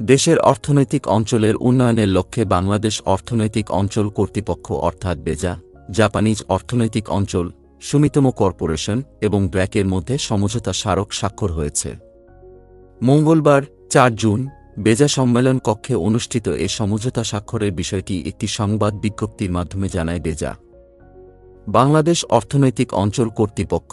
দেশের অর্থনৈতিক অঞ্চলের উন্নয়নের লক্ষ্যে বাংলাদেশ অর্থনৈতিক অঞ্চল কর্তৃপক্ষ অর্থাৎ বেজা, জাপানিজ অর্থনৈতিক অঞ্চল, সুমিতোমো কর্পোরেশন এবং ব্র্যাকের মধ্যে সমঝোতা স্মারক স্বাক্ষর হয়েছে। মঙ্গলবার ৪ জুন বেজা সম্মেলন কক্ষে অনুষ্ঠিত এ সমঝোতা স্বাক্ষরের বিষয়টি একটি সংবাদ বিজ্ঞপ্তির মাধ্যমে জানায় বেজা। বাংলাদেশ অর্থনৈতিক অঞ্চল কর্তৃপক্ষ,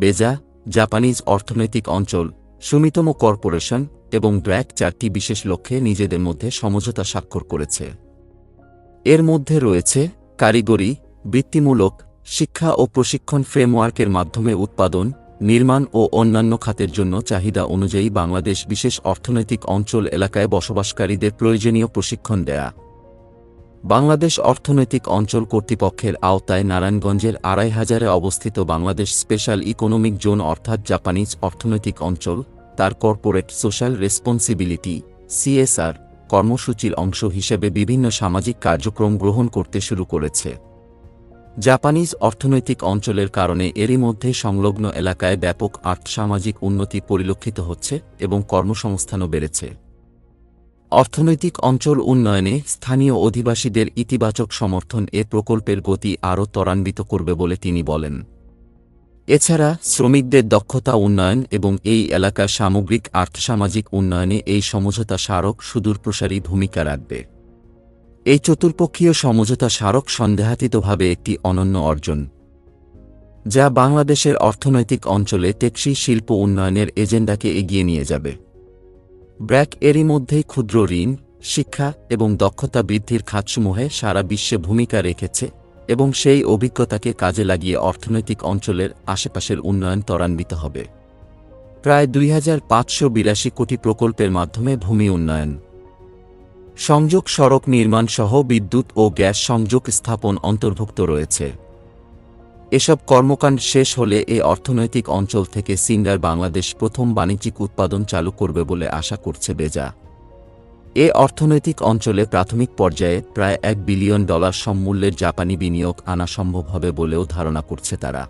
বেজা, জাপানিজ অর্থনৈতিক অঞ্চল, সুমিতোমো কর্পোরেশন এবং ব্র্যাক ৪টি বিশেষ লক্ষ্যে নিজেদের মধ্যে সমঝোতা স্বাক্ষর করেছে। এর মধ্যে রয়েছে কারিগরি, বৃত্তিমূলক, শিক্ষা ও প্রশিক্ষণ ফ্রেমওয়ার্কের মাধ্যমে উৎপাদন, নির্মাণ ও অন্যান্য খাতের জন্য চাহিদা অনুযায়ী বাংলাদেশ বিশেষ অর্থনৈতিক অঞ্চল এলাকায় বসবাসকারীদের প্রয়োজনীয় প্রশিক্ষণ দেয়া। বাংলাদেশ অর্থনৈতিক অঞ্চল কর্তৃপক্ষের আওতায় নারায়ণগঞ্জের ২৫০০-এ অবস্থিত বাংলাদেশ স্পেশাল ইকোনমিক জোন অর্থাৎ জাপানিজ অর্থনৈতিক অঞ্চল তার কর্পোরেট সোশ্যাল রেসপন্সিবিলিটি (CSR) কর্মসূচির অংশ হিসেবে বিভিন্ন সামাজিক কার্যক্রম গ্রহণ করতে শুরু করেছে। জাপানিজ অর্থনৈতিক অঞ্চলের কারণে এরই মধ্যে সংলগ্ন এলাকায় ব্যাপক আর্থসামাজিক উন্নতি পরিলক্ষিত হচ্ছে এবং কর্মসংস্থানও বেড়েছে। অর্থনৈতিক অঞ্চল উন্নয়নে স্থানীয় অধিবাসীদের ইতিবাচক সমর্থন এ প্রকল্পের গতি আরও ত্বরান্বিত করবে বলে তিনি বলেন। এছাড়া শ্রমিকদের দক্ষতা উন্নয়ন এবং এই এলাকার সামগ্রিক আর্থসামাজিক উন্নয়নে এই সমঝোতা স্মারক সুদূরপ্রসারী ভূমিকা রাখবে। এই চতুর্পক্ষীয় সমঝোতা স্মারক সন্দেহাতীতভাবে একটি অনন্য অর্জন, যা বাংলাদেশের অর্থনৈতিক অঞ্চলে টেকসই শিল্প উন্নয়নের এজেন্ডাকে এগিয়ে নিয়ে যাবে। ব্র্যাক এরই মধ্যেই ক্ষুদ্র ঋণ, শিক্ষা এবং দক্ষতা বৃদ্ধির খাতসমূহে সারা বিশ্বে ভূমিকা রেখেছে এবং সেই অভিজ্ঞতাকে কাজে লাগিয়ে অর্থনৈতিক অঞ্চলের আশেপাশের উন্নয়ন ত্বরান্বিত হবে। প্রায় ২৫৮২ কোটি প্রকল্পের মাধ্যমে ভূমি উন্নয়ন, সংযোগ সড়ক নির্মাণ সহ বিদ্যুৎ ও গ্যাস সংযোগ স্থাপন অন্তর্ভুক্ত রয়েছে। এসব কর্মকাণ্ড শেষ হলে এ অর্থনৈতিক অঞ্চল থেকে সিন্ডার বাংলাদেশ প্রথম বাণিজ্যিক উৎপাদন চালু করবে বলে আশা করছে বেজা। এ অর্থনৈতিক অঞ্চলে প্রাথমিক পর্যায়ে প্রায় $১ বিলিয়ন সমমূল্যের জাপানি বিনিয়োগ আনা সম্ভব হবে বলেও ধারণা করছে তারা।